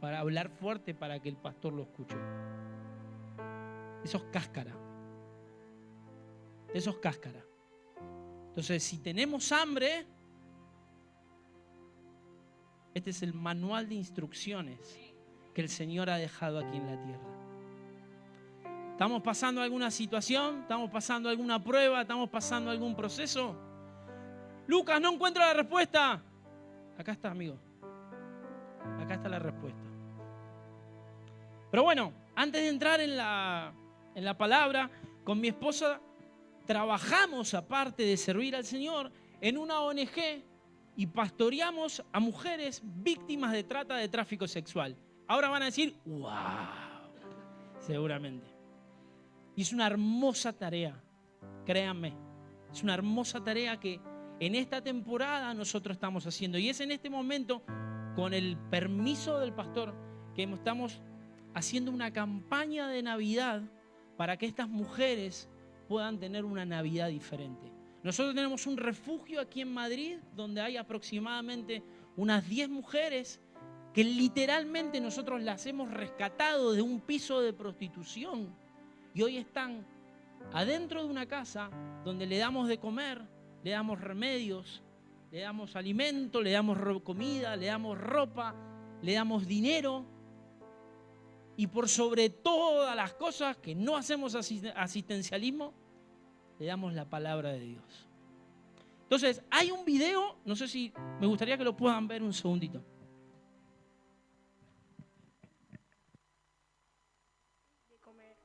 para hablar fuerte para que el pastor lo escuche. Eso es cáscara. Eso es cáscara. Entonces, si tenemos hambre, este es el manual de instrucciones que el Señor ha dejado aquí en la tierra. ¿Estamos pasando alguna situación? ¿Estamos pasando alguna prueba? ¿Estamos pasando algún proceso? Lucas, no encuentro la respuesta. Acá está, amigo. Acá está la respuesta. Pero bueno, antes de entrar en la palabra, con mi esposa trabajamos, aparte de servir al Señor, en una ONG y pastoreamos a mujeres víctimas de trata de tráfico sexual. Ahora van a decir, ¡wow! Seguramente. Y es una hermosa tarea, créanme. Es una hermosa tarea que en esta temporada nosotros estamos haciendo. Y es en este momento, con el permiso del pastor, que estamos haciendo una campaña de Navidad para que estas mujeres puedan tener una Navidad diferente. Nosotros tenemos un refugio aquí en Madrid donde hay aproximadamente unas 10 mujeres que literalmente nosotros las hemos rescatado de un piso de prostitución y hoy están adentro de una casa donde le damos de comer, le damos remedios, le damos alimento, le damos comida, le damos ropa, le damos dinero y por sobre todas las cosas que no hacemos asistencialismo, le damos la palabra de Dios. Entonces, hay un video, no sé si me gustaría que lo puedan ver un segundito. De comer.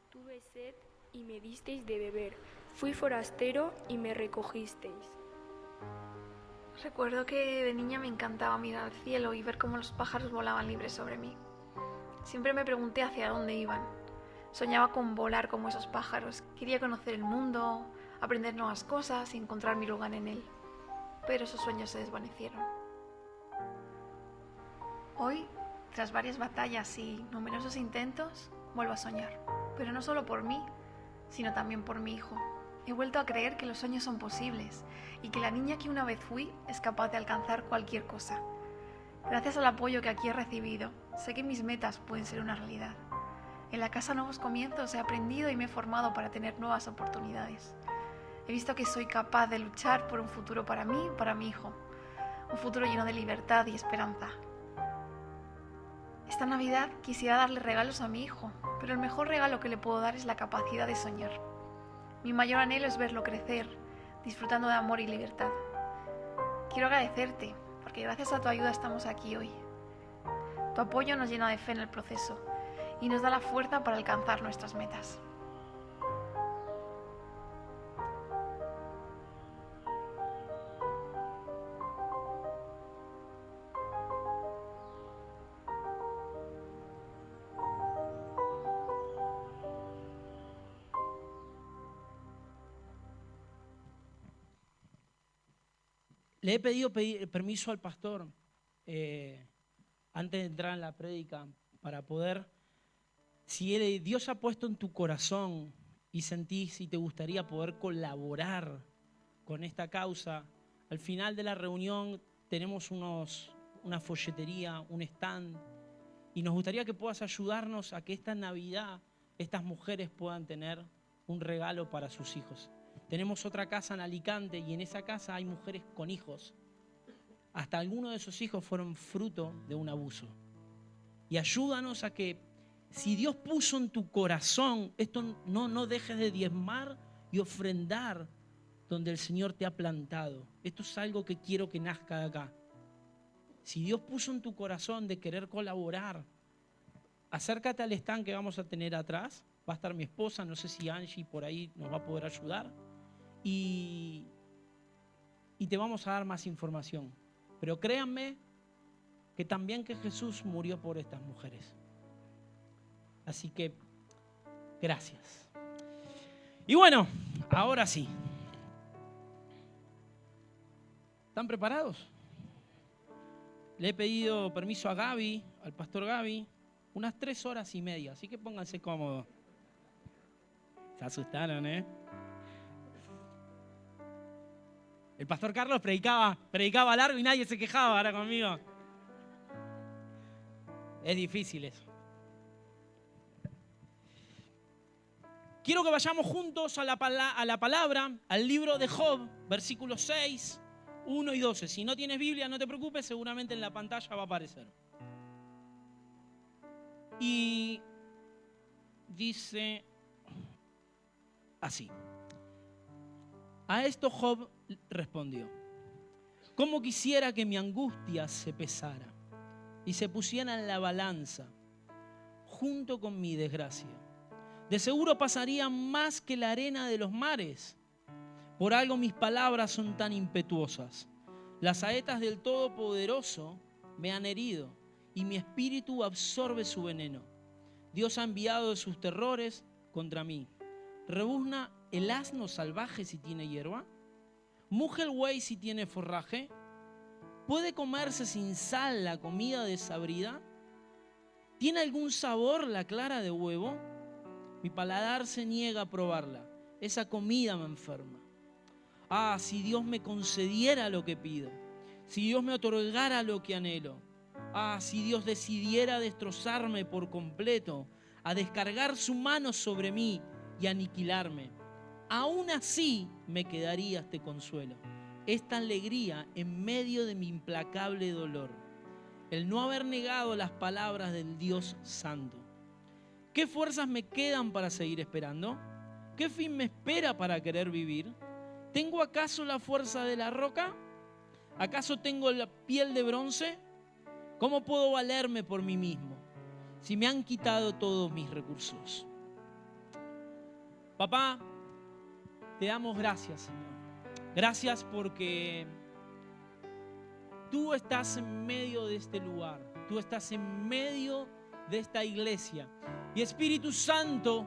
Tuve sed y me disteis de beber. Fui forastero y me recogisteis. Recuerdo que de niña me encantaba mirar al cielo y ver cómo los pájaros volaban libres sobre mí. Siempre me pregunté hacia dónde iban. Soñaba con volar como esos pájaros. Quería conocer el mundo, aprender nuevas cosas y encontrar mi lugar en él. Pero esos sueños se desvanecieron. Hoy, tras varias batallas y numerosos intentos, vuelvo a soñar. Pero no solo por mí, sino también por mi hijo. He vuelto a creer que los sueños son posibles y que la niña que una vez fui es capaz de alcanzar cualquier cosa. Gracias al apoyo que aquí he recibido, sé que mis metas pueden ser una realidad. En la Casa Nuevos Comienzos he aprendido y me he formado para tener nuevas oportunidades. He visto que soy capaz de luchar por un futuro para mí y para mi hijo. Un futuro lleno de libertad y esperanza. Esta Navidad quisiera darle regalos a mi hijo, pero el mejor regalo que le puedo dar es la capacidad de soñar. Mi mayor anhelo es verlo crecer, disfrutando de amor y libertad. Quiero agradecerte, porque gracias a tu ayuda estamos aquí hoy. Tu apoyo nos llena de fe en el proceso y nos da la fuerza para alcanzar nuestras metas. Le he pedido permiso al pastor antes de entrar en la prédica para poder, si Dios ha puesto en tu corazón y sentís si te gustaría poder colaborar con esta causa, al final de la reunión tenemos una folletería, un stand y nos gustaría que puedas ayudarnos a que esta Navidad estas mujeres puedan tener un regalo para sus hijos. Tenemos otra casa en Alicante y en esa casa hay mujeres con hijos. Hasta algunos de esos hijos fueron fruto de un abuso. Y ayúdanos a que si Dios puso en tu corazón, esto no dejes de diezmar y ofrendar donde el Señor te ha plantado. Esto es algo que quiero que nazca de acá. Si Dios puso en tu corazón de querer colaborar, acércate al stand que vamos a tener atrás. Va a estar mi esposa, no sé si Angie por ahí nos va a poder ayudar. Y te vamos a dar más información. Pero créanme que también que Jesús murió por estas mujeres. Así que, gracias. Y bueno, ahora sí. ¿Están preparados? Le he pedido permiso a Gaby, al pastor Gaby, unas 3 horas y media. Así que pónganse cómodos. Se asustaron, ¿eh? El pastor Carlos predicaba largo y nadie se quejaba ahora conmigo. Es difícil eso. Quiero que vayamos juntos a la palabra, al libro de Job, versículos 6, 1 y 12. Si no tienes Biblia, no te preocupes, seguramente en la pantalla va a aparecer. Y dice así. A esto Job respondió: ¿cómo quisiera que mi angustia se pesara y se pusiera en la balanza junto con mi desgracia? De seguro pasaría más que la arena de los mares. Por algo mis palabras son tan impetuosas. Las saetas del Todopoderoso me han herido y mi espíritu absorbe su veneno. Dios ha enviado sus terrores contra mí. ¿Rebuzna el asno salvaje si tiene hierba? ¿Muge el buey si tiene forraje? ¿Puede comerse sin sal la comida desabrida? ¿Tiene algún sabor la clara de huevo? Mi paladar se niega a probarla. Esa comida me enferma. Ah, si Dios me concediera lo que pido. Si Dios me otorgara lo que anhelo. Ah, si Dios decidiera destrozarme por completo, a descargar su mano sobre mí y aniquilarme. Aún así me quedaría este consuelo, esta alegría en medio de mi implacable dolor. El no haber negado las palabras del Dios Santo. ¿Qué fuerzas me quedan para seguir esperando? ¿Qué fin me espera para querer vivir? ¿Tengo acaso la fuerza de la roca? ¿Acaso tengo la piel de bronce? ¿Cómo puedo valerme por mí mismo si me han quitado todos mis recursos? Papá, te damos gracias, Señor. Gracias porque tú estás en medio de este lugar. Tú estás en medio de esta iglesia. Y Espíritu Santo,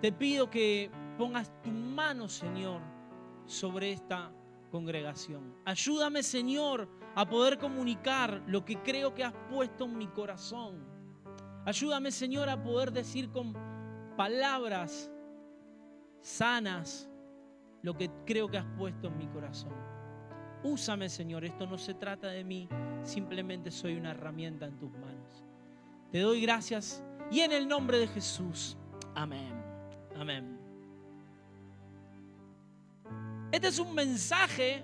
te pido que pongas tu mano, Señor, sobre esta congregación. Ayúdame, Señor, a poder comunicar lo que creo que has puesto en mi corazón. Ayúdame, Señor, a poder decir con palabras sanas lo que creo que has puesto en mi corazón. Úsame, Señor, esto no se trata de mí, simplemente soy una herramienta en tus manos. Te doy gracias y en el nombre de Jesús, amén. Amén. Este es un mensaje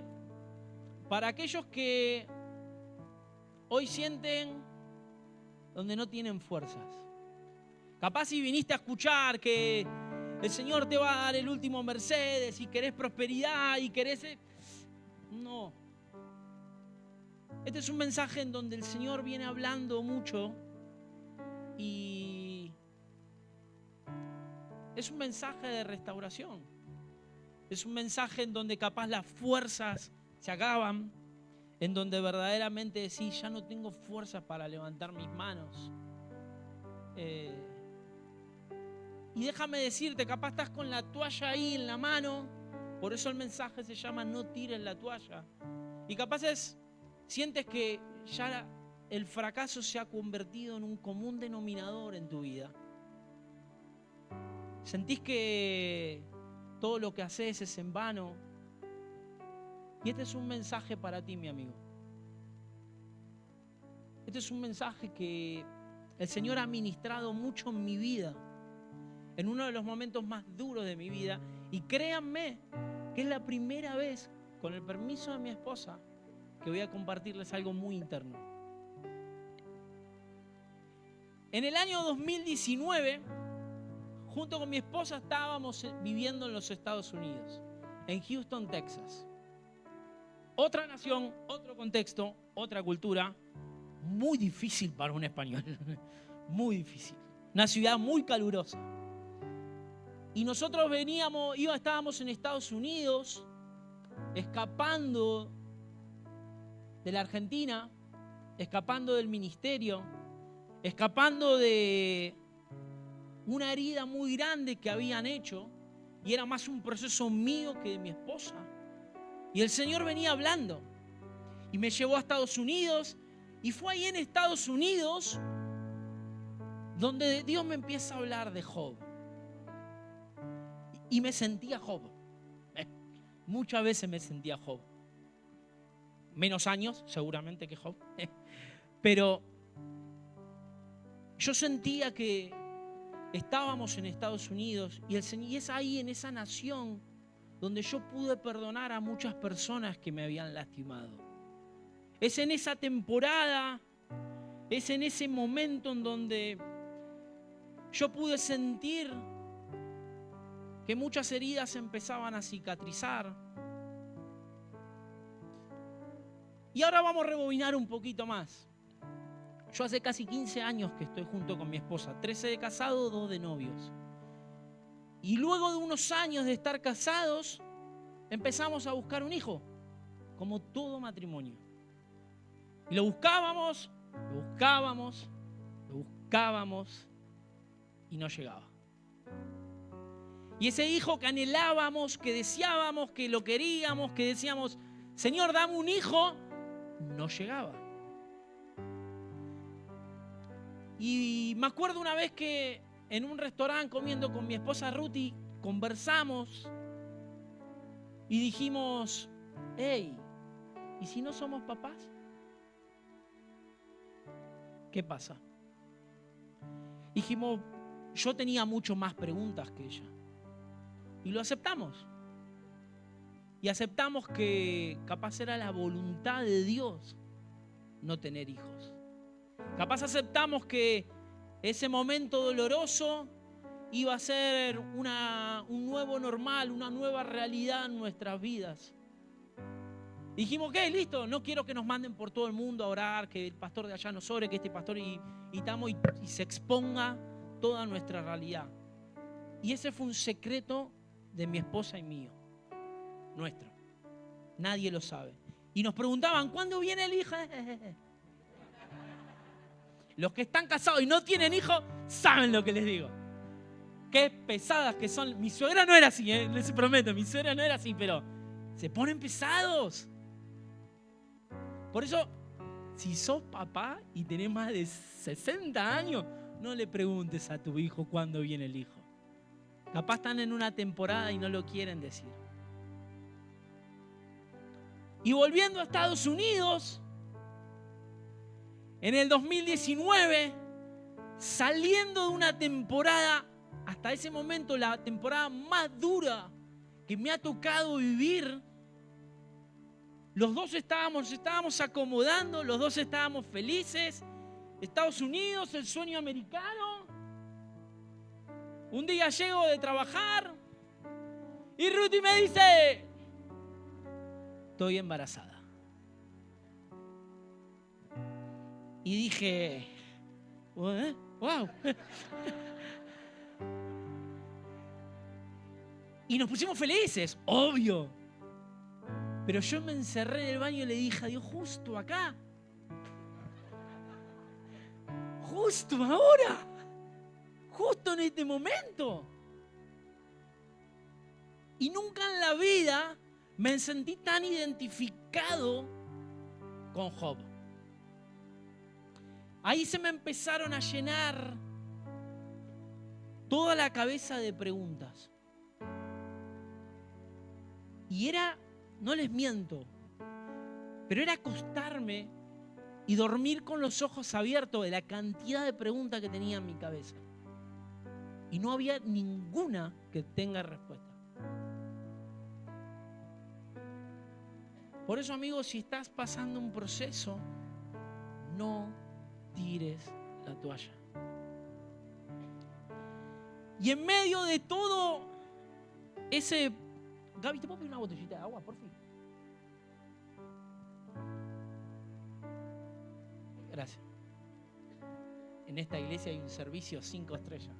para aquellos que hoy sienten donde no tienen fuerzas. Capaz si viniste a escuchar que el Señor te va a dar el último Mercedes y querés prosperidad y querés... No. Este es un mensaje en donde el Señor viene hablando mucho y es un mensaje de restauración. Es un mensaje en donde capaz las fuerzas se acaban, en donde verdaderamente decís, ya no tengo fuerzas para levantar mis manos. Y déjame decirte, capaz estás con la toalla ahí en la mano, por eso el mensaje se llama no tires la toalla. Y capaz sientes que ya el fracaso se ha convertido en un común denominador en tu vida. Sentís que todo lo que haces es en vano. Y este es un mensaje para ti, mi amigo. Este es un mensaje que el Señor ha ministrado mucho en mi vida, en uno de los momentos más duros de mi vida. Y créanme que es la primera vez, con el permiso de mi esposa, que voy a compartirles algo muy interno. En el año 2019, junto con mi esposa, estábamos viviendo en los Estados Unidos, en Houston, Texas. Otra nación, otro contexto, otra cultura, muy difícil para un español, muy difícil. Una ciudad muy calurosa. Y nosotros estábamos en Estados Unidos, escapando de la Argentina, escapando del ministerio, escapando de una herida muy grande que habían hecho, y era más un proceso mío que de mi esposa. Y el Señor venía hablando y me llevó a Estados Unidos, y fue ahí en Estados Unidos donde Dios me empieza a hablar de Job. Y me sentía Job. Muchas veces me sentía Job. Menos años, seguramente, que Job. Pero Yo sentía que estábamos en Estados Unidos y es ahí, en esa nación, donde yo pude perdonar a muchas personas que me habían lastimado. Es en esa temporada, es en ese momento en donde yo pude sentir que muchas heridas empezaban a cicatrizar. Y ahora vamos a rebobinar un poquito más. Yo hace casi 15 años que estoy junto con mi esposa, 13 de casado, 2 de novios. Y luego de unos años de estar casados, empezamos a buscar un hijo, como todo matrimonio. Y lo buscábamos y no llegaba. Y ese hijo que anhelábamos, que deseábamos, que lo queríamos, que decíamos, Señor, dame un hijo, no llegaba. Y me acuerdo una vez que en un restaurante comiendo con mi esposa Ruti, conversamos y dijimos, hey, ¿y si no somos papás? ¿Qué pasa? Dijimos, yo tenía mucho más preguntas que ella. Y lo aceptamos. Y aceptamos que capaz era la voluntad de Dios no tener hijos. Capaz aceptamos que ese momento doloroso iba a ser un nuevo normal, una nueva realidad en nuestras vidas. Dijimos, ok, listo, no quiero que nos manden por todo el mundo a orar, que el pastor de allá nos ore, que este pastor y se exponga toda nuestra realidad. Y ese fue un secreto de mi esposa y mío, nuestro. Nadie lo sabe. Y nos preguntaban, ¿cuándo viene el hijo? Los que están casados y no tienen hijos saben lo que les digo. Qué pesadas que son. Mi suegra no era así, les prometo, mi suegra no era así, pero se ponen pesados. Por eso, si sos papá y tenés más de 60 años, no le preguntes a tu hijo cuándo viene el hijo. Capaz están en una temporada y no lo quieren decir. Y volviendo a Estados Unidos, en el 2019, saliendo de una temporada, hasta ese momento la temporada más dura que me ha tocado vivir, los dos estábamos acomodando, los dos estábamos felices. Estados Unidos, el sueño americano. Un día llego de trabajar y Ruti me dice, estoy embarazada. Y dije, wow. Y nos pusimos felices, obvio. Pero yo me encerré en el baño y le dije a Dios, justo acá. Justo ahora. Justo en este momento. Y nunca en la vida me sentí tan identificado con Job. Ahí se me empezaron a llenar toda la cabeza de preguntas. Y era, no les miento, pero era acostarme y dormir con los ojos abiertos de la cantidad de preguntas que tenía en mi cabeza. Y no había ninguna que tenga respuesta. Por eso, amigos, si estás pasando un proceso, no tires la toalla. Y en medio de todo ese... Gaby, ¿te puedo pedir una botellita de agua, por fin? Gracias. En esta iglesia hay un servicio 5 estrellas.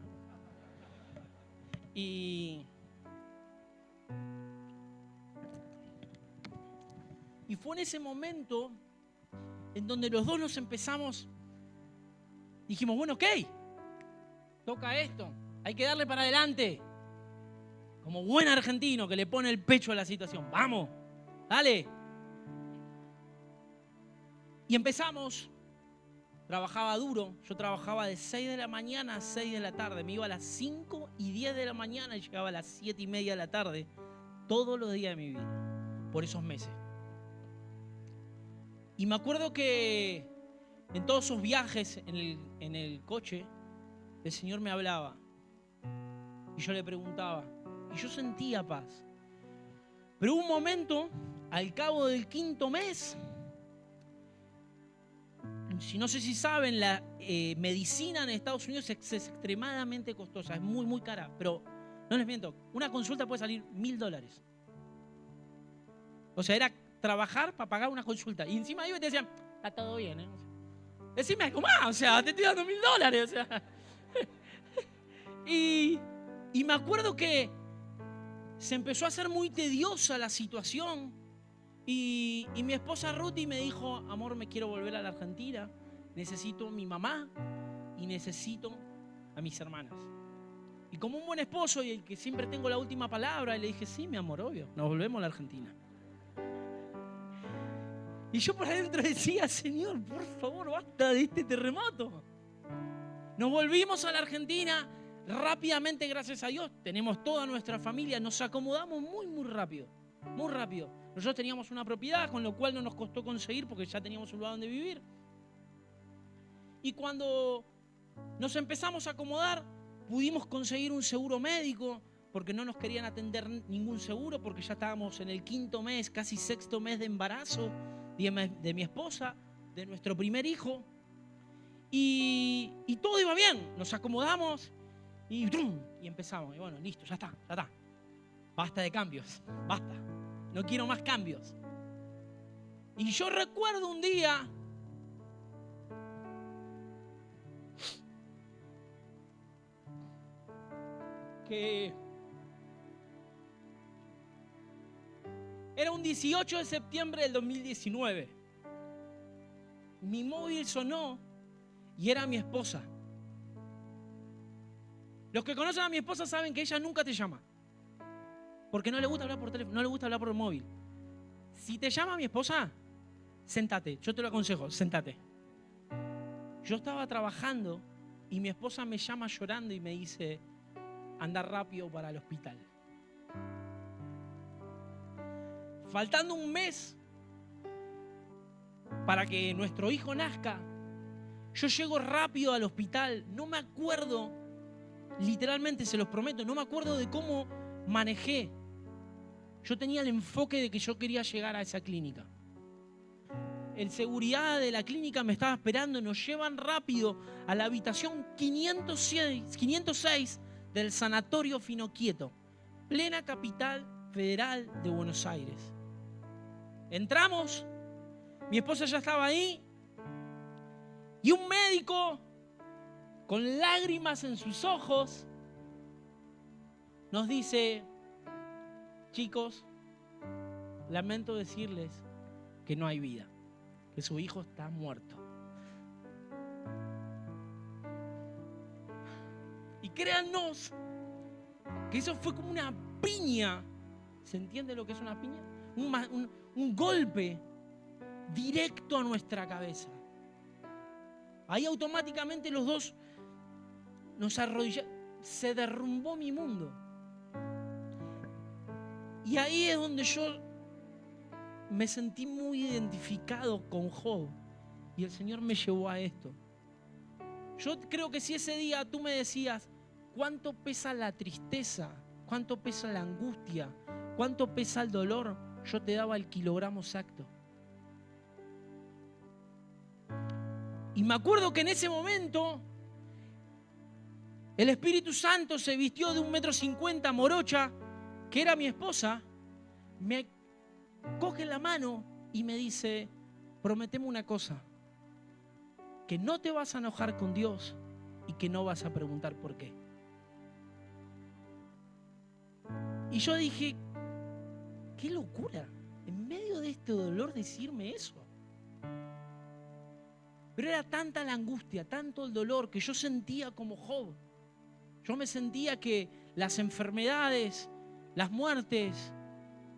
Y fue en ese momento en donde los dos nos empezamos, dijimos, bueno, ok, toca esto, hay que darle para adelante. Como buen argentino que le pone el pecho a la situación. Vamos, dale. Y empezamos. Trabajaba duro. Yo trabajaba de 6 de la mañana a 6 de la tarde. Me iba a las 5 y 10 de la mañana y llegaba a las 7 y media de la tarde. Todos los días de mi vida. Por esos meses. Y me acuerdo que en todos esos viajes en el coche, el Señor me hablaba. Y yo le preguntaba. Y yo sentía paz. Pero hubo un momento, al cabo del 5.º mes, no sé si saben, la medicina en Estados Unidos es extremadamente costosa, es muy, muy cara. Pero no les miento, una consulta puede salir $1.000. O sea, era trabajar para pagar una consulta. Y encima iba y te decían, está todo bien, ¿eh? Decime algo más, o sea, te estoy dando $1.000, o sea. Y me acuerdo que se empezó a hacer muy tediosa la situación. Y mi esposa Ruthie me dijo, amor, me quiero volver a la Argentina. Necesito a mi mamá y necesito a mis hermanas. Y como un buen esposo y el que siempre tengo la última palabra, le dije, sí, mi amor, obvio, nos volvemos a la Argentina. Y yo por adentro decía, Señor, por favor, basta de este terremoto. Nos volvimos a la Argentina rápidamente, gracias a Dios. Tenemos toda nuestra familia, nos acomodamos muy, muy rápido. Muy rápido. Nosotros teníamos una propiedad, con lo cual no nos costó conseguir porque ya teníamos un lugar donde vivir. Y cuando nos empezamos a acomodar, pudimos conseguir un seguro médico porque no nos querían atender ningún seguro porque ya estábamos en el 5.º mes, casi 6.º mes de embarazo de mi esposa, de nuestro primer hijo. Y todo iba bien. Nos acomodamos y empezamos. Y bueno, listo, ya está. Basta de cambios, basta. No quiero más cambios. Y yo recuerdo un día que era un 18 de septiembre del 2019. Mi móvil sonó y era mi esposa. Los que conocen a mi esposa saben que ella nunca te llama. Porque no le gusta hablar por teléfono, no le gusta hablar por el móvil. Si te llama mi esposa, séntate. Yo te lo aconsejo, séntate. Yo estaba trabajando y mi esposa me llama llorando y me dice, anda rápido para el hospital. Faltando un mes para que nuestro hijo nazca, yo llego rápido al hospital. No me acuerdo, literalmente se los prometo, no me acuerdo de cómo manejé. Yo tenía el enfoque de que yo quería llegar a esa clínica. El seguridad de la clínica me estaba esperando. Nos llevan rápido a la habitación 506 del Sanatorio Finoquieto, plena capital federal de Buenos Aires. Entramos, mi esposa ya estaba ahí y un médico con lágrimas en sus ojos nos dice, chicos, lamento decirles que no hay vida, que su hijo está muerto. Y créannos que eso fue como una piña. ¿Se entiende lo que es una piña? Un golpe directo a nuestra cabeza. Ahí automáticamente los dos nos arrodillamos. Se derrumbó mi mundo. Y ahí es donde yo me sentí muy identificado con Job. Y el Señor me llevó a esto. Yo creo que si ese día tú me decías, ¿cuánto pesa la tristeza? ¿Cuánto pesa la angustia? ¿Cuánto pesa el dolor? Yo te daba el kilogramo exacto. Y me acuerdo que en ese momento el Espíritu Santo se vistió de 1,50 m, morocha, que era mi esposa, me coge la mano y me dice, prometeme una cosa, que no te vas a enojar con Dios y que no vas a preguntar por qué. Y yo dije, qué locura, en medio de este dolor decirme eso. Pero era tanta la angustia, tanto el dolor que yo sentía como Job. Yo me sentía que las enfermedades, las muertes,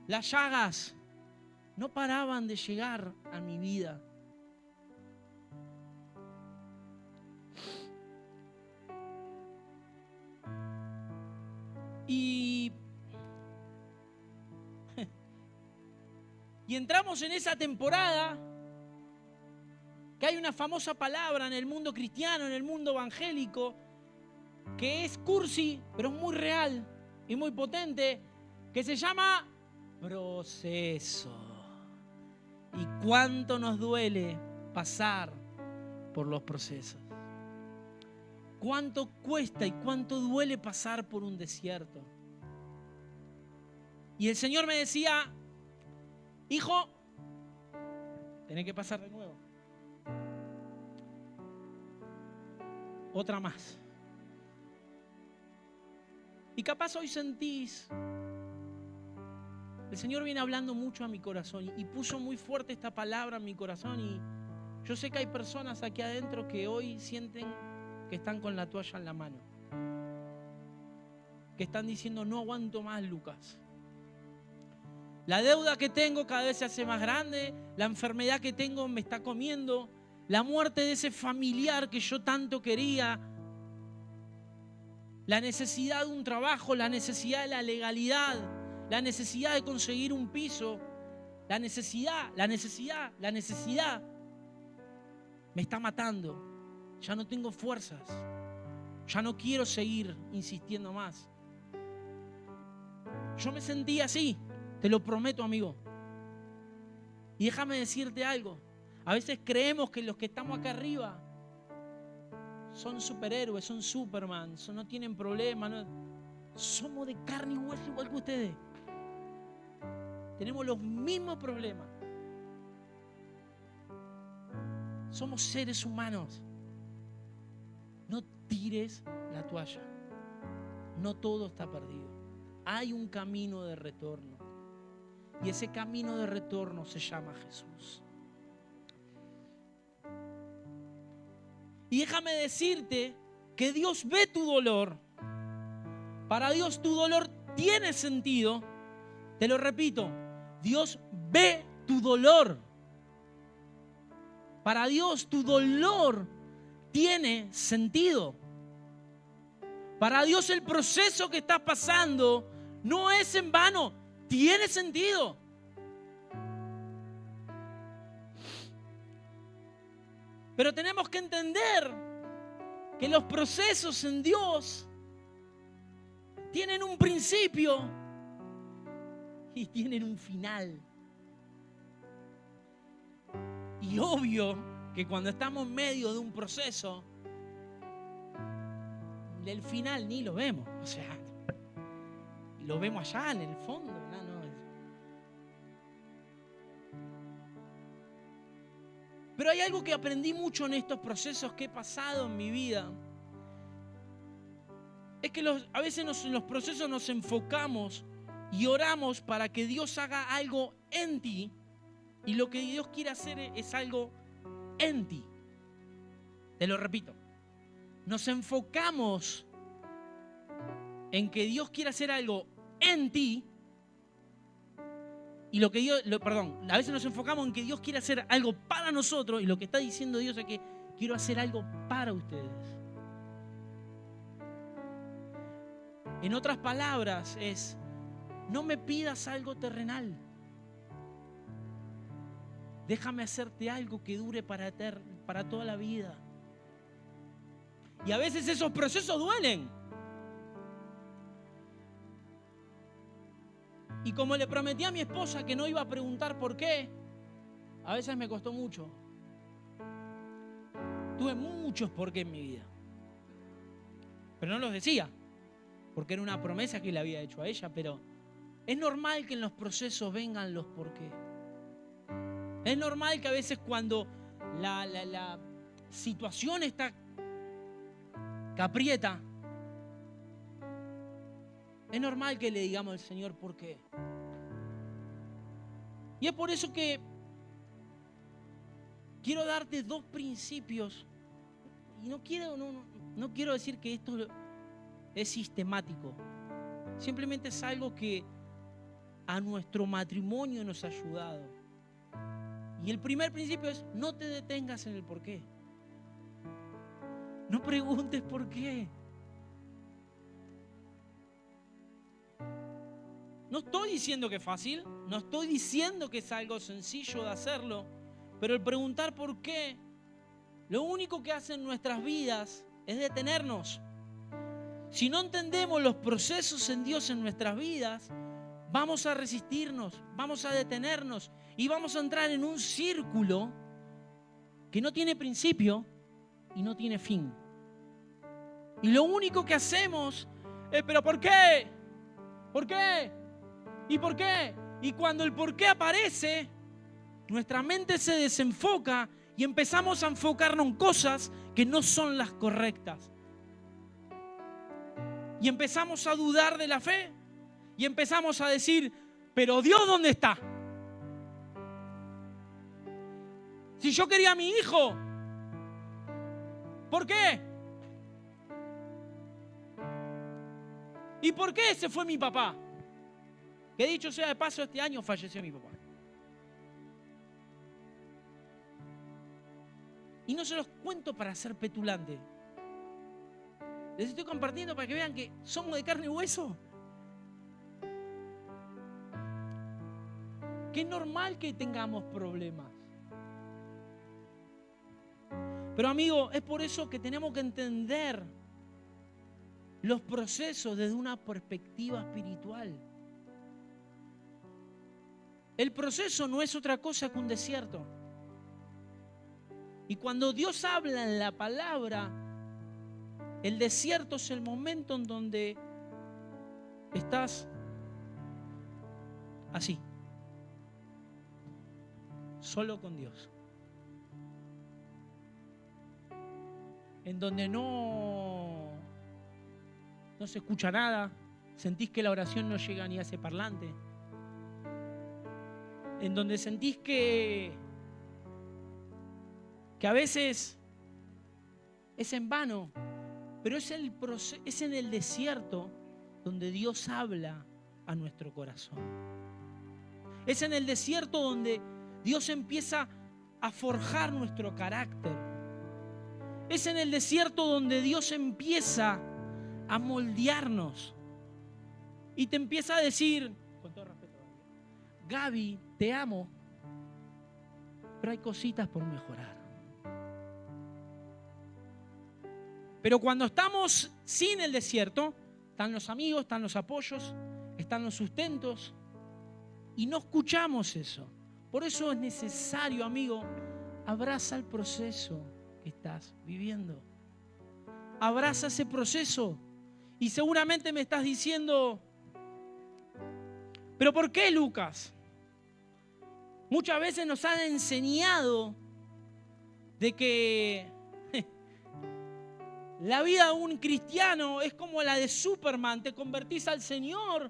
las llagas no paraban de llegar a mi vida. Y entramos en esa temporada que hay una famosa palabra en el mundo cristiano, en el mundo evangélico, que es cursi, pero es muy real y muy potente, que se llama proceso. Y cuánto nos duele pasar por los procesos. Cuánto cuesta y cuánto duele pasar por un desierto. Y el Señor me decía, hijo, tenés que pasar de nuevo. Otra más. Y capaz hoy sentís, el Señor viene hablando mucho a mi corazón y puso muy fuerte esta palabra en mi corazón, y yo sé que hay personas aquí adentro que hoy sienten que están con la toalla en la mano, que están diciendo, no aguanto más, Lucas. La deuda que tengo cada vez se hace más grande, la enfermedad que tengo me está comiendo, la muerte de ese familiar que yo tanto quería, la necesidad de un trabajo, la necesidad de la legalidad, la necesidad de conseguir un piso, la necesidad me está matando. Ya no tengo fuerzas, ya no quiero seguir insistiendo más. Yo me sentí así, te lo prometo, amigo. Y déjame decirte algo, a veces creemos que los que estamos acá arriba son superhéroes, son Superman, no tienen problemas. No. Somos de carne y hueso igual que ustedes. Tenemos los mismos problemas. Somos seres humanos. No tires la toalla. No todo está perdido. Hay un camino de retorno. Y ese camino de retorno se llama Jesús. Y déjame decirte que Dios ve tu dolor. Para Dios tu dolor tiene sentido. Te lo repito, Dios ve tu dolor. Para Dios tu dolor tiene sentido. Para Dios el proceso que estás pasando no es en vano, tiene sentido. Pero tenemos que entender que los procesos en Dios tienen un principio y tienen un final. Y obvio que cuando estamos en medio de un proceso, el final ni lo vemos. O sea, lo vemos allá en el fondo. No. Pero hay algo que aprendí mucho en estos procesos que he pasado en mi vida. Es que a veces en los procesos nos enfocamos y oramos para que Dios haga algo en ti. Y lo que Dios quiere hacer es algo en ti. Te lo repito. Nos enfocamos en que Dios quiere hacer algo en ti. Y a veces nos enfocamos en que Dios quiere hacer algo para nosotros. Y lo que está diciendo Dios es que quiero hacer algo para ustedes. En otras palabras es, no me pidas algo terrenal. Déjame hacerte algo que dure para toda la vida. Y a veces esos procesos duelen. Y como le prometí a mi esposa que no iba a preguntar por qué, a veces me costó mucho. Tuve muchos por qué en mi vida. Pero no los decía, porque era una promesa que le había hecho a ella. Pero es normal que en los procesos vengan los por qué. Es normal que a veces cuando la situación está que aprieta, es normal que le digamos al Señor por qué. Y es por eso que quiero darte dos principios. Y no quiero decir que esto es sistemático. Simplemente es algo que a nuestro matrimonio nos ha ayudado. Y el primer principio es, no te detengas en el por qué. No preguntes por qué. No estoy diciendo que es fácil, no estoy diciendo que es algo sencillo de hacerlo, pero el preguntar por qué lo único que hace en nuestras vidas es detenernos. Si no entendemos los procesos en Dios en nuestras vidas, vamos a resistirnos, vamos a detenernos y vamos a entrar en un círculo que no tiene principio y no tiene fin. Y lo único que hacemos es, ¿pero por qué? ¿Por qué? ¿Y por qué? Y cuando el por qué aparece, nuestra mente se desenfoca y empezamos a enfocarnos en cosas que no son las correctas. Y empezamos a dudar de la fe. Y empezamos a decir, ¿pero Dios dónde está? Si yo quería a mi hijo, ¿por qué? ¿Y por qué se fue mi papá? Que dicho sea de paso, este año falleció mi papá. Y no se los cuento para ser petulante. Les estoy compartiendo para que vean que somos de carne y hueso. Que es normal que tengamos problemas. Pero amigo, es por eso que tenemos que entender los procesos desde una perspectiva espiritual. El proceso no es otra cosa que un desierto. Y cuando Dios habla en la palabra, el desierto es el momento en donde estás así, solo con Dios. En donde no se escucha nada, sentís que la oración no llega ni a ese parlante. En donde sentís que a veces es en vano, pero es en el desierto donde Dios habla a nuestro corazón. Es en el desierto donde Dios empieza a forjar nuestro carácter. Es en el desierto donde Dios empieza a moldearnos y te empieza a decir, con todo respeto, Gaby, te amo, pero hay cositas por mejorar. Pero cuando estamos sin el desierto, están los amigos, están los apoyos, están los sustentos y no escuchamos eso. Por eso es necesario, amigo, abraza el proceso que estás viviendo. Abraza ese proceso. Y seguramente me estás diciendo, ¿pero por qué, Lucas? Muchas veces nos han enseñado de que la vida de un cristiano es como la de Superman, te convertís al Señor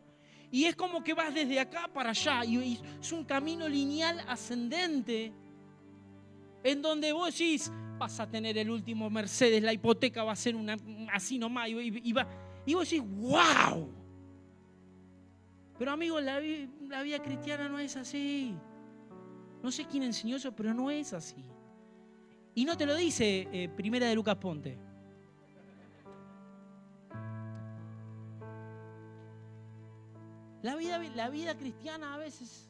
y es como que vas desde acá para allá y es un camino lineal ascendente en donde vos decís, vas a tener el último Mercedes, la hipoteca va a ser así nomás y vos decís, ¡wow! Pero amigo, la vida cristiana no es así. No sé quién enseñó eso, pero no es así. Y no te lo dice Primera de Lucas Ponte. La vida cristiana a veces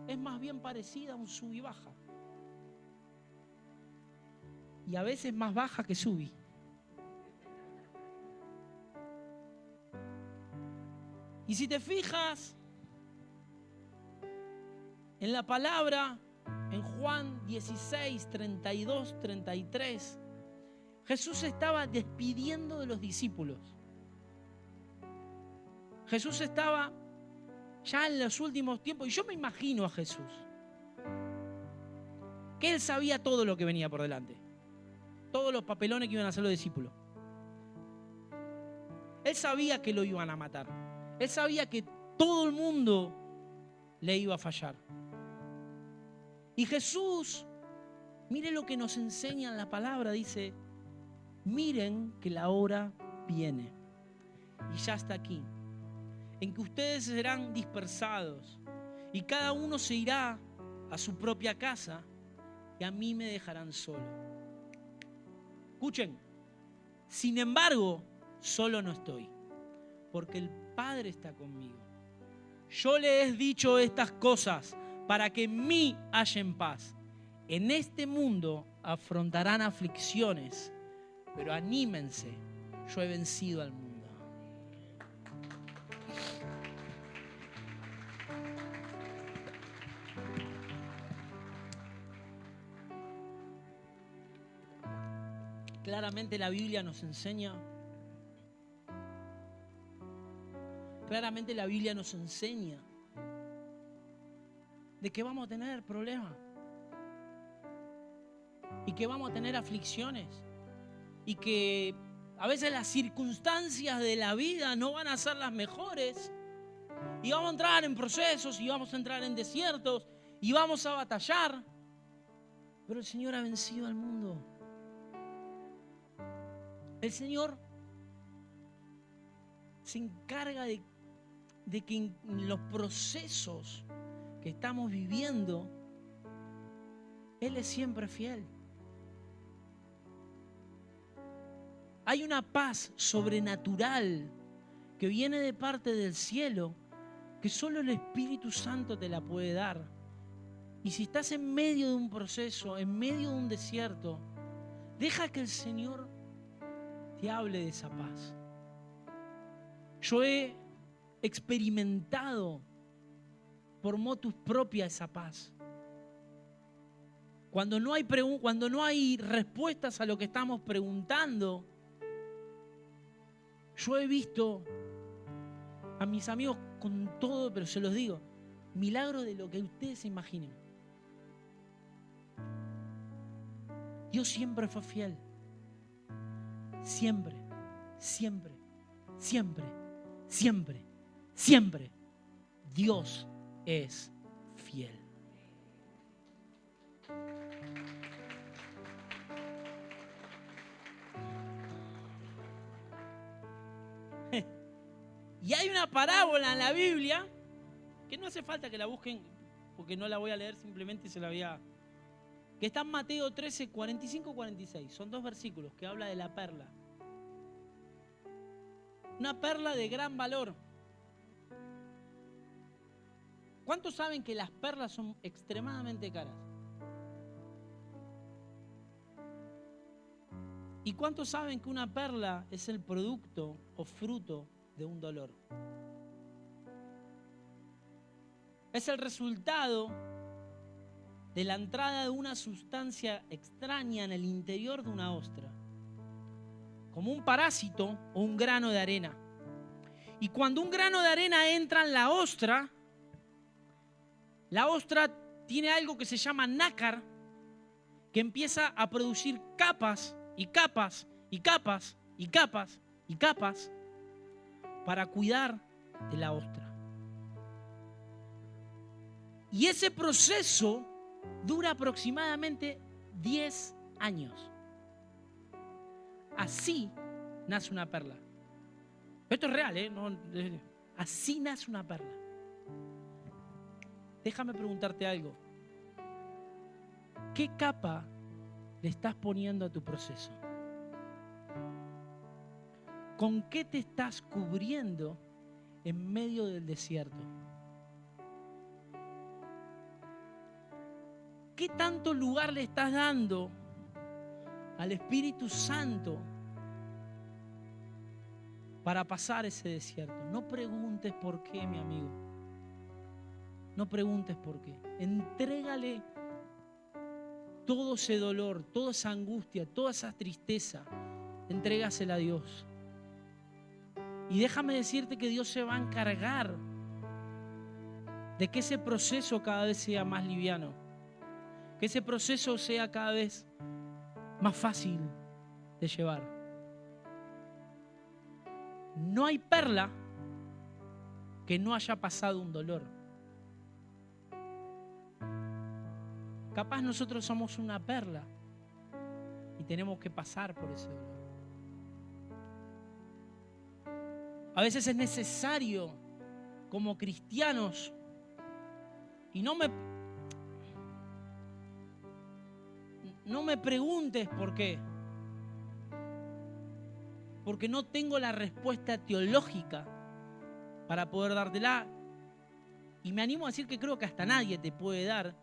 es más bien parecida a un sub y baja. Y a veces más baja que subí. Y si te fijas en la palabra, en Juan 16, 32, 33, Jesús estaba despidiendo de los discípulos. Jesús estaba ya en los últimos tiempos, y yo me imagino a Jesús, que Él sabía todo lo que venía por delante. Todos los papelones que iban a hacer los discípulos. Él sabía que lo iban a matar. Él sabía que todo el mundo le iba a fallar. Y Jesús, mire lo que nos enseña en la palabra, dice, miren que la hora viene y ya está aquí, en que ustedes serán dispersados y cada uno se irá a su propia casa y a mí me dejarán solo. Escuchen, sin embargo, solo no estoy, porque el Padre está conmigo. Yo les he dicho estas cosas para que en mí hallen paz. En este mundo afrontarán aflicciones, pero anímense, yo he vencido al mundo. Claramente la Biblia nos enseña de que vamos a tener problemas y que vamos a tener aflicciones y que a veces las circunstancias de la vida no van a ser las mejores y vamos a entrar en procesos y vamos a entrar en desiertos y vamos a batallar, pero el Señor ha vencido al mundo. El Señor se encarga de que en los procesos que estamos viviendo, Él es siempre fiel. Hay una paz sobrenatural que viene de parte del cielo que solo el Espíritu Santo te la puede dar. Y si estás en medio de un proceso, en medio de un desierto, deja que el Señor te hable de esa paz. Yo he experimentado por motus propia esa paz. Cuando no hay respuestas a lo que estamos preguntando, yo he visto a mis amigos con todo, pero se los digo, milagros de lo que ustedes se imaginen. Dios siempre fue fiel. Siempre, siempre, siempre, siempre, siempre. Dios es fiel. Y hay una parábola en la Biblia que no hace falta que la busquen porque no la voy a leer, simplemente se la voy a... que está en Mateo 13, 45-46. Son 2 versículos que habla de la perla. Una perla de gran valor. ¿Cuántos saben que las perlas son extremadamente caras? ¿Y cuántos saben que una perla es el producto o fruto de un dolor? Es el resultado de la entrada de una sustancia extraña en el interior de una ostra, como un parásito o un grano de arena. Y cuando un grano de arena entra en la ostra tiene algo que se llama nácar, que empieza a producir capas y capas y capas y capas y capas para cuidar de la ostra. Y ese proceso dura aproximadamente 10 años. Así nace una perla. Esto es real, así nace una perla. Déjame preguntarte algo. ¿Qué capa le estás poniendo a tu proceso? ¿Con qué te estás cubriendo en medio del desierto? ¿Qué tanto lugar le estás dando al Espíritu Santo para pasar ese desierto? No preguntes por qué, mi amigo. No preguntes por qué. Entrégale todo ese dolor, toda esa angustia, toda esa tristeza. Entrégasela a Dios. Y déjame decirte que Dios se va a encargar de que ese proceso cada vez sea más liviano. Que ese proceso sea cada vez más fácil de llevar. No hay perla que no haya pasado un dolor. Capaz nosotros somos una perla y tenemos que pasar por ese dolor. A veces es necesario, como cristianos, y no me preguntes por qué. Porque no tengo la respuesta teológica para poder dártela. Y me animo a decir que creo que hasta nadie te puede dar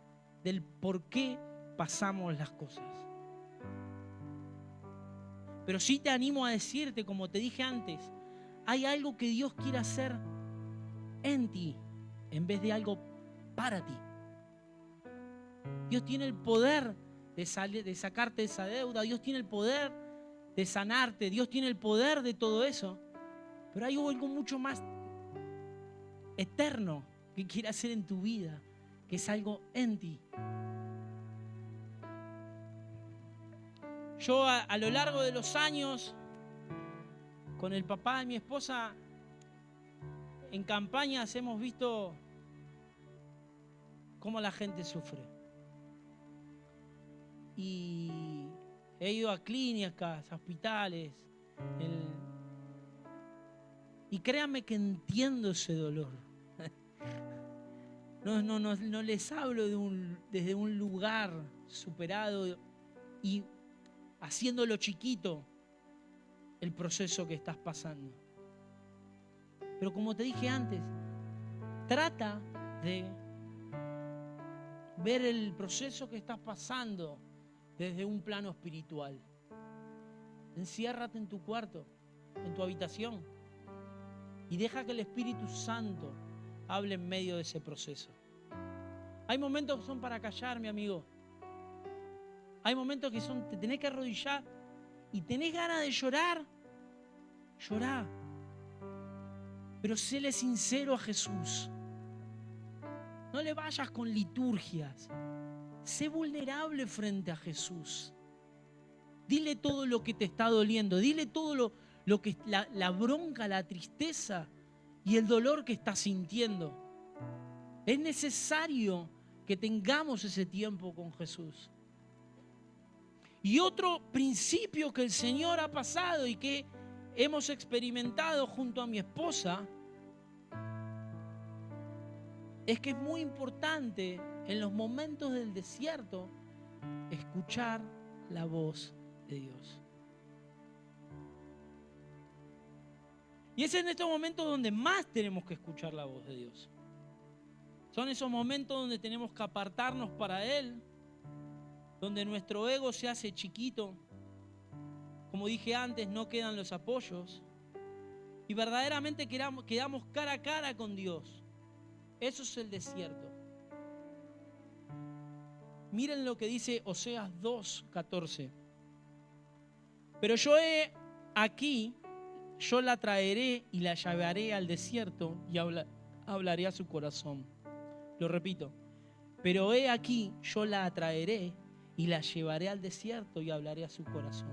del por qué pasamos las cosas. Pero sí te animo a decirte, como te dije antes, hay algo que Dios quiere hacer en ti en vez de algo para ti. Dios tiene el poder de sacarte de esa deuda. Dios tiene el poder de sanarte. Dios tiene el poder de todo eso. Pero hay algo mucho más eterno que quiere hacer en tu vida, que es algo en ti. Yo a lo largo de los años, con el papá de mi esposa, en campañas hemos visto cómo la gente sufre. Y he ido a clínicas, a hospitales. Y créanme que entiendo ese dolor. No les hablo desde un lugar superado y haciéndolo chiquito el proceso que estás pasando. Pero como te dije antes, trata de ver el proceso que estás pasando desde un plano espiritual. Enciérrate en tu cuarto, en tu habitación, y deja que el Espíritu Santo hable en medio de ese proceso. Hay momentos que son para callar, mi amigo. Hay momentos que te tenés que arrodillar y tenés ganas de llorar. Llorá. Pero séle sincero a Jesús. No le vayas con liturgias. Sé vulnerable frente a Jesús. Dile todo lo que te está doliendo. Dile todo lo que la bronca, la tristeza y el dolor que estás sintiendo. Es necesario que tengamos ese tiempo con Jesús. Y otro principio que el Señor ha pasado y que hemos experimentado junto a mi esposa es que es muy importante en los momentos del desierto escuchar la voz de Dios. Y es en estos momentos donde más tenemos que escuchar la voz de Dios. Son esos momentos donde tenemos que apartarnos para Él, donde nuestro ego se hace chiquito. Como dije antes, no quedan los apoyos. Y verdaderamente quedamos cara a cara con Dios. Eso es el desierto. Miren lo que dice Oseas 2:14. Pero yo la traeré y la llevaré al desierto y hablaré a su corazón. Lo repito. Pero he aquí, yo la atraeré y la llevaré al desierto y hablaré a su corazón.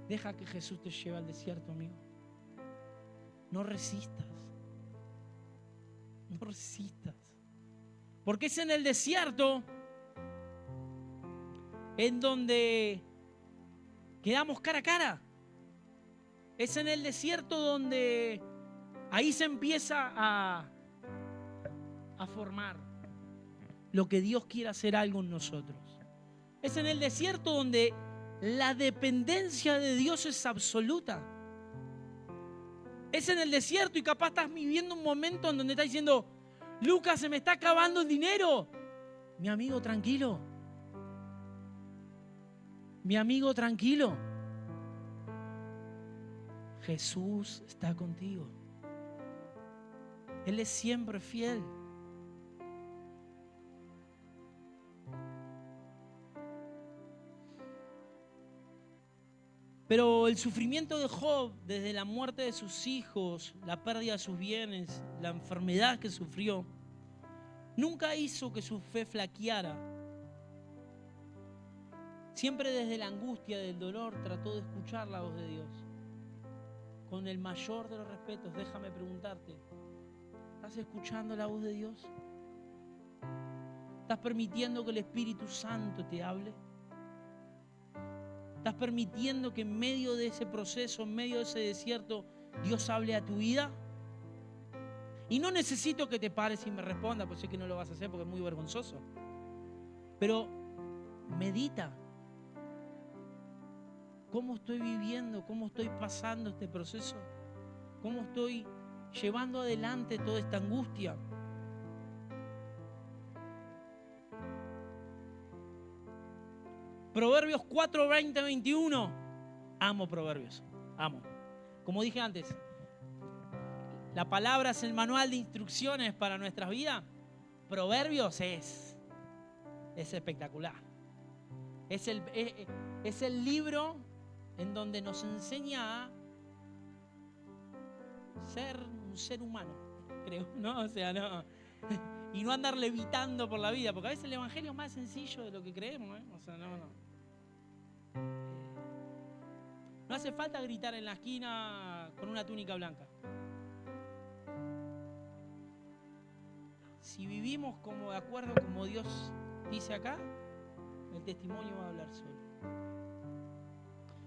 Deja que Jesús te lleve al desierto, amigo. No resistas. No resistas. Porque es en el desierto en donde quedamos cara a cara. Es en el desierto donde ahí se empieza a formar lo que Dios quiere hacer algo en nosotros. Es en el desierto donde la dependencia de Dios es absoluta. Es en el desierto y capaz estás viviendo un momento en donde estás diciendo: Lucas, se me está acabando el dinero. Mi amigo, tranquilo. Mi amigo, tranquilo. Jesús está contigo. Él es siempre fiel. Pero el sufrimiento de Job, desde la muerte de sus hijos, la pérdida de sus bienes, la enfermedad que sufrió, nunca hizo que su fe flaqueara. Siempre desde la angustia, del dolor, trató de escuchar la voz de Dios. Con el mayor de los respetos, déjame preguntarte, ¿estás escuchando la voz de Dios? ¿Estás permitiendo que el Espíritu Santo te hable? ¿Estás permitiendo que en medio de ese proceso, en medio de ese desierto, Dios hable a tu vida? Y no necesito que te pares y me respondas, pues sé que no lo vas a hacer porque es muy vergonzoso. Pero medita. ¿Cómo estoy viviendo? ¿Cómo estoy pasando este proceso? ¿Cómo estoy llevando adelante toda esta angustia? Proverbios 4, 20, 21. Amo Proverbios, amo. Como dije antes, la palabra es el manual de instrucciones para nuestras vidas. Proverbios es espectacular. Es el libro en donde nos enseña a ser un ser humano, creo, ¿no? O sea, no. Y no andar levitando por la vida, porque a veces el evangelio es más sencillo de lo que creemos, ¿eh? O sea, no. No hace falta gritar en la esquina con una túnica blanca. Si vivimos como de acuerdo como Dios dice acá, el testimonio va a hablar solo.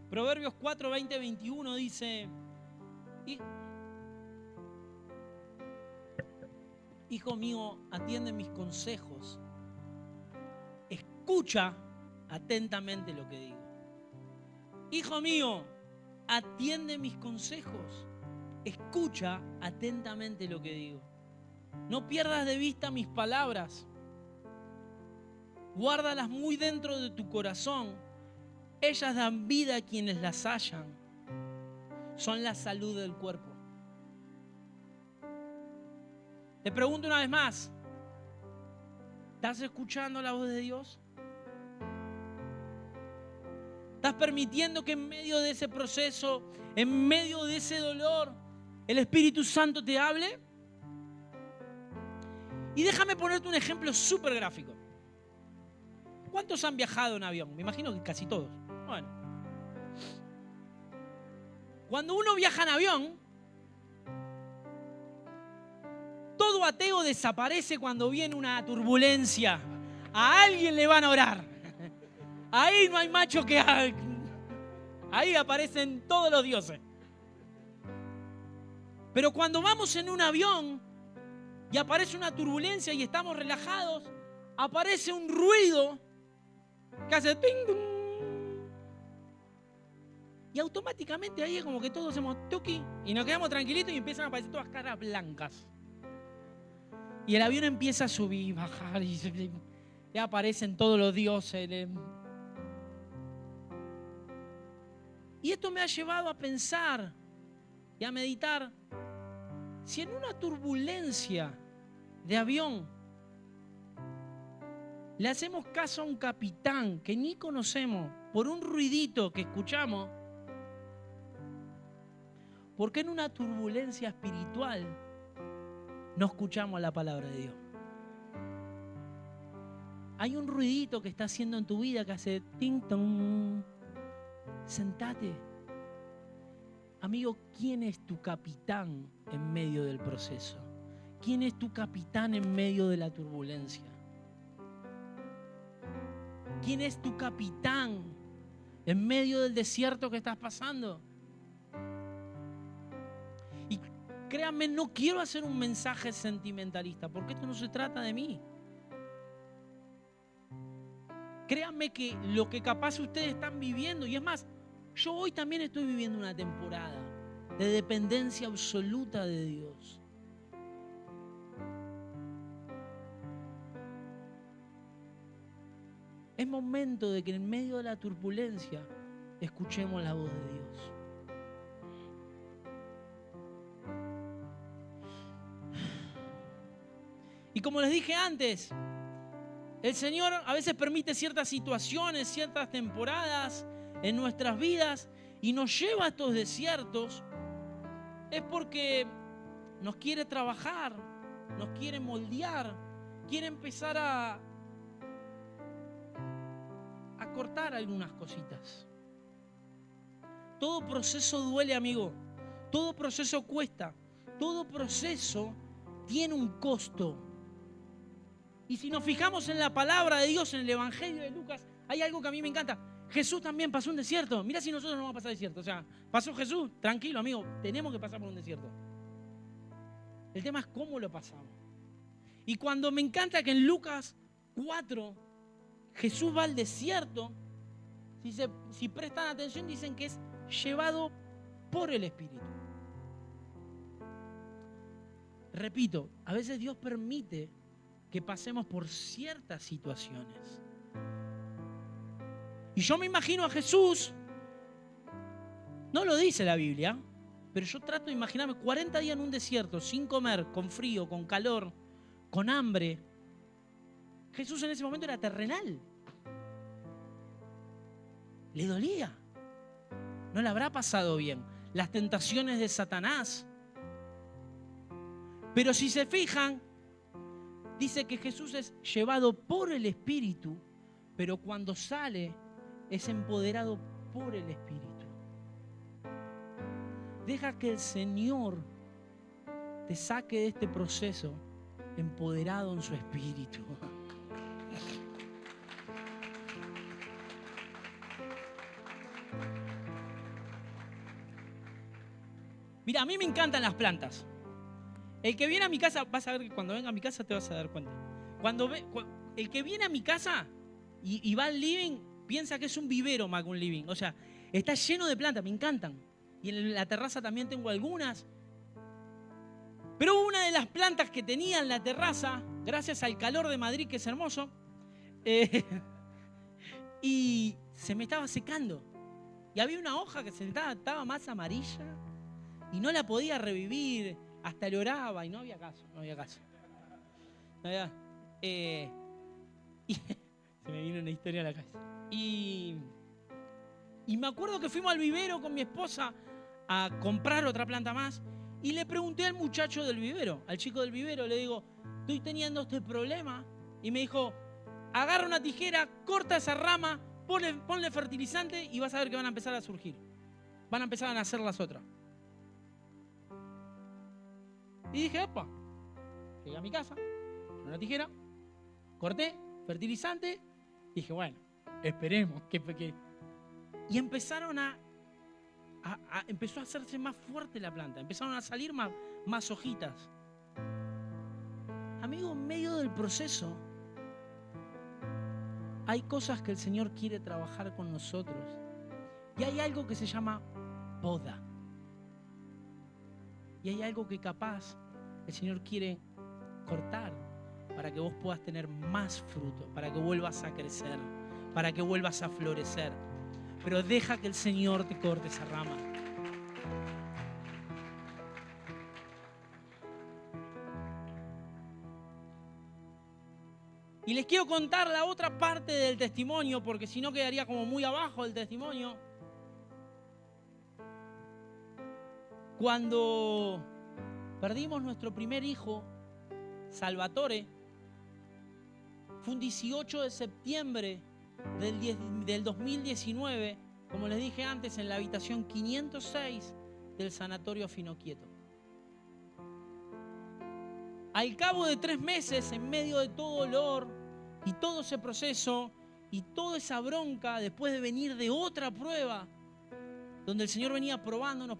Proverbios 4, 20, 21 dice: Hijo mío, atiende mis consejos. Escucha atentamente lo que digo. Hijo mío, atiende mis consejos. Escucha atentamente lo que digo. No pierdas de vista mis palabras. Guárdalas muy dentro de tu corazón. Ellas dan vida a quienes las hallan. Son la salud del cuerpo. Te pregunto una vez más, ¿estás escuchando la voz de Dios? ¿Estás permitiendo que en medio de ese proceso, en medio de ese dolor, el Espíritu Santo te hable? Y déjame ponerte un ejemplo súper gráfico. ¿Cuántos han viajado en avión? Me imagino que casi todos. Bueno, cuando uno viaja en avión, todo ateo desaparece cuando viene una turbulencia. A alguien le van a orar. Ahí no hay macho que haga. Ahí aparecen todos los dioses. Pero cuando vamos en un avión y aparece una turbulencia y estamos relajados, aparece un ruido que hace ting, ting. Y automáticamente ahí es como que todos hacemos tuki y nos quedamos tranquilitos y empiezan a aparecer todas caras blancas. Y el avión empieza a subir, bajar y aparecen todos los dioses. Y esto me ha llevado a pensar y a meditar. Si en una turbulencia de avión le hacemos caso a un capitán que ni conocemos por un ruidito que escuchamos, ¿por qué en una turbulencia espiritual no escuchamos la palabra de Dios? Hay un ruidito que está haciendo en tu vida que hace ting tong. Sentate. Amigo, ¿quién es tu capitán en medio del proceso? ¿Quién es tu capitán en medio de la turbulencia? ¿Quién es tu capitán en medio del desierto que estás pasando? Y créanme, no quiero hacer un mensaje sentimentalista, porque esto no se trata de mí. Créanme que lo que capaz ustedes están viviendo, y es más, yo hoy también estoy viviendo una temporada de dependencia absoluta de Dios. Es momento de que en medio de la turbulencia escuchemos la voz de Dios. Y como les dije antes, el Señor a veces permite ciertas situaciones, ciertas temporadas en nuestras vidas y nos lleva a estos desiertos. Es porque nos quiere trabajar, nos quiere moldear, quiere empezar a cortar algunas cositas. Todo proceso duele, amigo. Todo proceso cuesta. Todo proceso tiene un costo. Y si nos fijamos en la palabra de Dios, en el Evangelio de Lucas, hay algo que a mí me encanta. Jesús también pasó un desierto. Mira si nosotros no vamos a pasar desierto. O sea, pasó Jesús, tranquilo, amigo, tenemos que pasar por un desierto. El tema es cómo lo pasamos. Y cuando me encanta que en Lucas 4, Jesús va al desierto, si prestan atención, dicen que es llevado por el Espíritu. Repito, a veces Dios permite que pasemos por ciertas situaciones. Y yo me imagino a Jesús, no lo dice la Biblia, pero yo trato de imaginarme 40 días en un desierto, sin comer, con frío, con calor, con hambre. Jesús en ese momento era terrenal. Le dolía. No le habrá pasado bien. Las tentaciones de Satanás. Pero si se fijan, dice que Jesús es llevado por el Espíritu, pero cuando sale es empoderado por el Espíritu. Deja que el Señor te saque de este proceso empoderado en su Espíritu. Mira, a mí me encantan las plantas. El que viene a mi casa, vas a ver que cuando venga a mi casa te vas a dar cuenta. El que viene a mi casa y va al living, piensa que es un vivero más que un living. O sea, está lleno de plantas, me encantan. Y en la terraza también tengo algunas. Pero una de las plantas que tenía en la terraza, gracias al calor de Madrid, que es hermoso, y se me estaba secando. Y había una hoja que estaba más amarilla y no la podía revivir. Hasta le oraba y no había caso. Y se me vino una historia a la cabeza. Y me acuerdo que fuimos al vivero con mi esposa a comprar otra planta más y le pregunté al muchacho del vivero, al chico del vivero, le digo, estoy teniendo este problema. Y me dijo, agarra una tijera, corta esa rama, ponle fertilizante y vas a ver que van a empezar a surgir. Van a empezar a nacer las otras. Y dije, opa, llegué a mi casa, con una tijera, corté, fertilizante, y dije, bueno, esperemos. Y empezaron empezó a hacerse más fuerte la planta, empezaron a salir más hojitas. Amigo, en medio del proceso, hay cosas que el Señor quiere trabajar con nosotros. Y hay algo que se llama poda. Y hay algo que capaz el Señor quiere cortar para que vos puedas tener más fruto, para que vuelvas a crecer, para que vuelvas a florecer. Pero deja que el Señor te corte esa rama. Y les quiero contar la otra parte del testimonio, porque si no quedaría como muy abajo el testimonio. Cuando perdimos nuestro primer hijo, Salvatore, fue un 18 de septiembre del 2019, como les dije antes, en la habitación 506 del Sanatorio Finoquieto. Al cabo de 3 meses, en medio de todo dolor y todo ese proceso y toda esa bronca, después de venir de otra prueba, donde el Señor venía probándonos,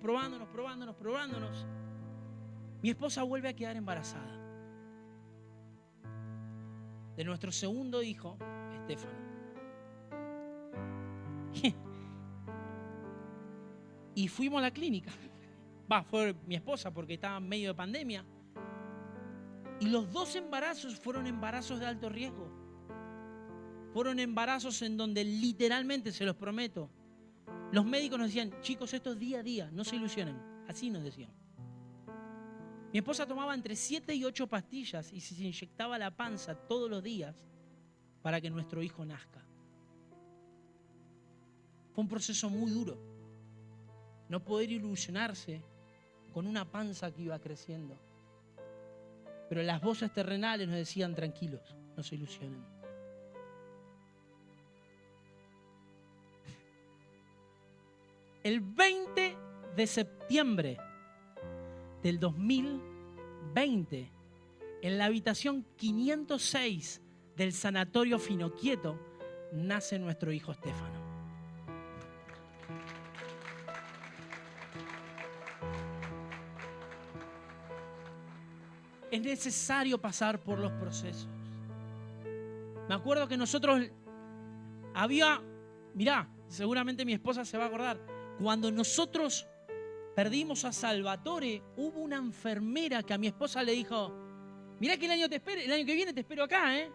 mi esposa vuelve a quedar embarazada de nuestro segundo hijo, Estefano. Y fuimos a la clínica. Fue mi esposa porque estaba en medio de pandemia. Y los 2 embarazos fueron embarazos de alto riesgo. Fueron embarazos en donde literalmente, se los prometo, los médicos nos decían, chicos, esto es día a día, no se ilusionen. Así nos decían. Mi esposa tomaba entre 7 y 8 pastillas y se inyectaba la panza todos los días para que nuestro hijo nazca. Fue un proceso muy duro. No poder ilusionarse con una panza que iba creciendo. Pero las voces terrenales nos decían, tranquilos, no se ilusionen. El 20 de septiembre del 2020, en la habitación 506 del Sanatorio Finoquieto, nace nuestro hijo Estefano. Es necesario pasar por los procesos. Me acuerdo que nosotros mirá, seguramente mi esposa se va a acordar, cuando nosotros perdimos a Salvatore, hubo una enfermera que a mi esposa le dijo, mirá que el año que viene te espero acá, ¿eh?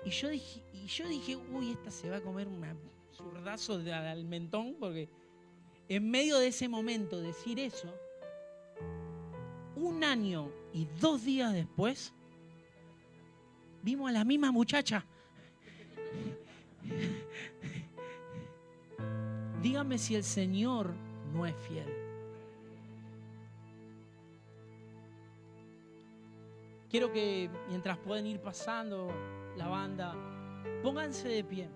Y yo dije, uy, esta se va a comer un zurdazo al mentón, porque en medio de ese momento decir eso, 1 año y 2 días después, vimos a la misma muchacha. Dígame si el Señor no es fiel. Quiero que mientras pueden ir pasando la banda, pónganse de pie.